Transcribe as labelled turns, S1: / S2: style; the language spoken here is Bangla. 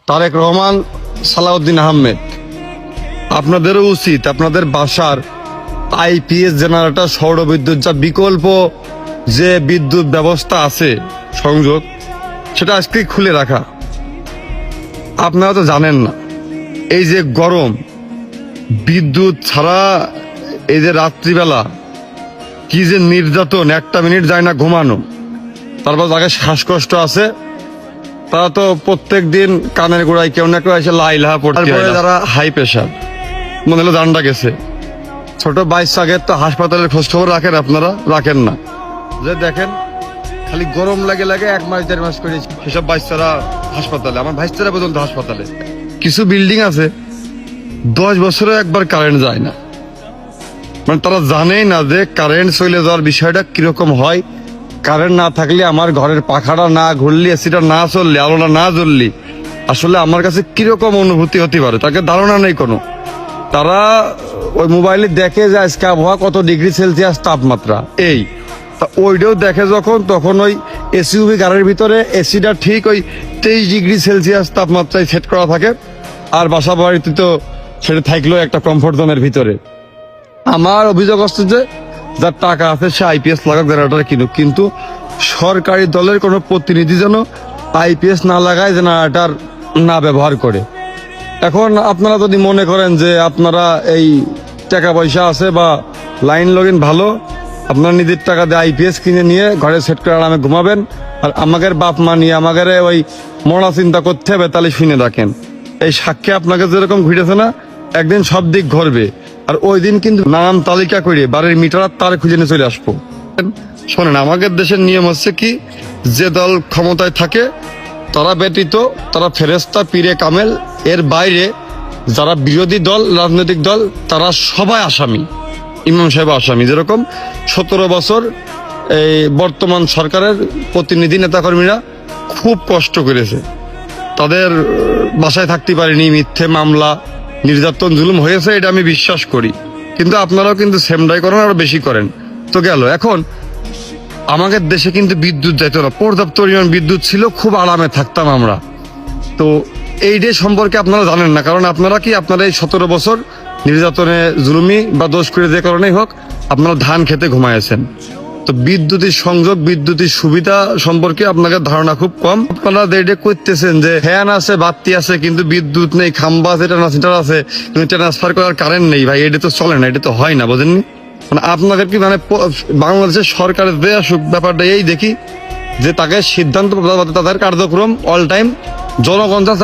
S1: তারেক রহমান, সালাউদ্দিন আহমেদ, আপনাদেরও উচিত আপনাদের বাসার আইপিএস জেনারেটর, সৌর বিদ্যুৎ, যা বিকল্প যে বিদ্যুৎ ব্যবস্থা আছে সংযোগ, সেটা আজকে খুলে রাখা। আপনারা তো জানেন না, এই যে গরম, বিদ্যুৎ ছাড়া এই যে রাত্রিবেলা কি যে নির্যাতন, একটা মিনিট যায় না ঘুমানো। তারপর যাকে শ্বাসকষ্ট আছে তারা তো প্রত্যেক দিন কানের গোড়ায় কেউ না কেউ এসে লাইলাহা পড়তে হয়। যারা হাই প্রেশার, মনে হলো জানটা গেছে, ছোট বাচ্চাদের তো হাসপাতালের খোঁজ খবর রাখেন আপনারা? রাখেন না। যে দেখেন খালি গরম লাগে লাগে 1 মাস 1.5 মাস করে সেসব বাচ্চারা হাসপাতালে, আমার ভাইস্তারা পর্যন্ত হাসপাতালে। কিছু বিল্ডিং আছে 10 বছরে একবার কারেন্ট যায় না, মানে তারা জানেই না যে কারেন্ট চলে যাওয়ার বিষয়টা কিরকম হয়। কারেন্ট না থাকলে, আমার ঘরের পাখাটা না ঘুরলে, এসিটা না চললে, আলোটা না জ্বললে আসলে আমার কাছে কিরকম অনুভূতি হতে পারে তাকে ধারণা নেই কোনো। তারা ওই মোবাইলে দেখে যে আজকে আবহাওয়া কত ডিগ্রি সেলসিয়াস তাপমাত্রা, এই ওইটাও দেখে যখন, তখন ওই এসইউভি গাড়ির ভিতরে এসিটা ঠিক ওই 23 ডিগ্রি সেলসিয়াস তাপমাত্রায় সেট করা থাকে, আর বাসা বাড়িতে তো সেটা থাকলেও একটা কমফোর্ট জোনের ভিতরে। আমার অভিযোগ আসছে যে যার টাকা আছে সে আইপিএস লাগাক, জেনারেটর কিনুক, কিন্তু সরকারি দলের কোনো প্রতিনিধি যেন আইপিএস না লাগায়, জেনারেটর না ব্যবহার করে। এখন আপনারা যদি মনে করেন যে আপনারা এই টাকা পয়সা আছে বা লাইন লগিন ভালো, আপনার নিজের টাকা দিয়ে আইপিএস কিনে নিয়ে ঘরে সেট করে আরামে ঘুমাবেন, আর আমাদের বাপ মা নিয়ে আমাদের ওই মরা চিন্তা করতে হবে, তাহলে শুনে রাখেন এই সাক্ষী আপনাকে যেরকম ঘুরেছে না, একদিন সব দিক ঘুরবে। আর ওই দিন কিন্তু নাম তালিকা করে বাড়ির মিটার তার খুঁজে নিয়ে চলে আসবো। শোনেন, আমাদের দেশের নিয়ম হচ্ছে কি, যে দল ক্ষমতায় থাকে তারা ব্যতীত তারা ফেরেস্তা, পীরে কামেল, এর বাইরে যারা বিরোধী দল, রাজনৈতিক দল, তারা সবাই আসামি। ইমাম সাহেব আসামি। যেরকম 17 বছর এই বর্তমান সরকারের প্রতিনিধি নেতাকর্মীরা খুব কষ্ট করেছে, তাদের বাসায় থাকতে পারেনি, মিথ্যে মামলা, নির্যাতন, জুলুম হয়েছে, এটা আমি বিশ্বাস করি। কিন্তু আপনারাও কিন্তু সেমটাই করেন, আরো বেশি করেন। তো গেল, এখন আমাদের দেশে কিন্তু বিদ্যুৎ যাইতো না, পর্যাপ্ত পরিমাণ বিদ্যুৎ ছিল, খুব আরামে থাকতাম আমরা। তো এই ডে সম্পর্কে আপনারা জানেন না, কারণ আপনারা কি, আপনারা এই 17 বছর নির্যাতনে, জুলুমি বা দোষ করে যে কারণেই হোক আপনারা ধান খেতে ঘুমাইছেন। তো বিদ্যুতের সংযোগ, বিদ্যুতের সুবিধা সম্পর্কে আপনাদের ধারণা খুব কম। আপনারা এটা করতেছেন যে ফ্যান আছে, বাতি আছে, কিন্তু বিদ্যুৎ নেই, খাম্বা আছে, ট্রান্সমিটার আছে, কিন্তু ট্রান্সফার করার কারেন্ট নেই। ভাই এটা তো চলে না, এটা তো হয় না, বোঝেননি? মানে আপনাদের কি, মানে বাংলাদেশের সরকারের যে ব্যাপারটা এই দেখি যে তাকে সিদ্ধান্ত, তাদের কার্যক্রম অল টাইম জনগণ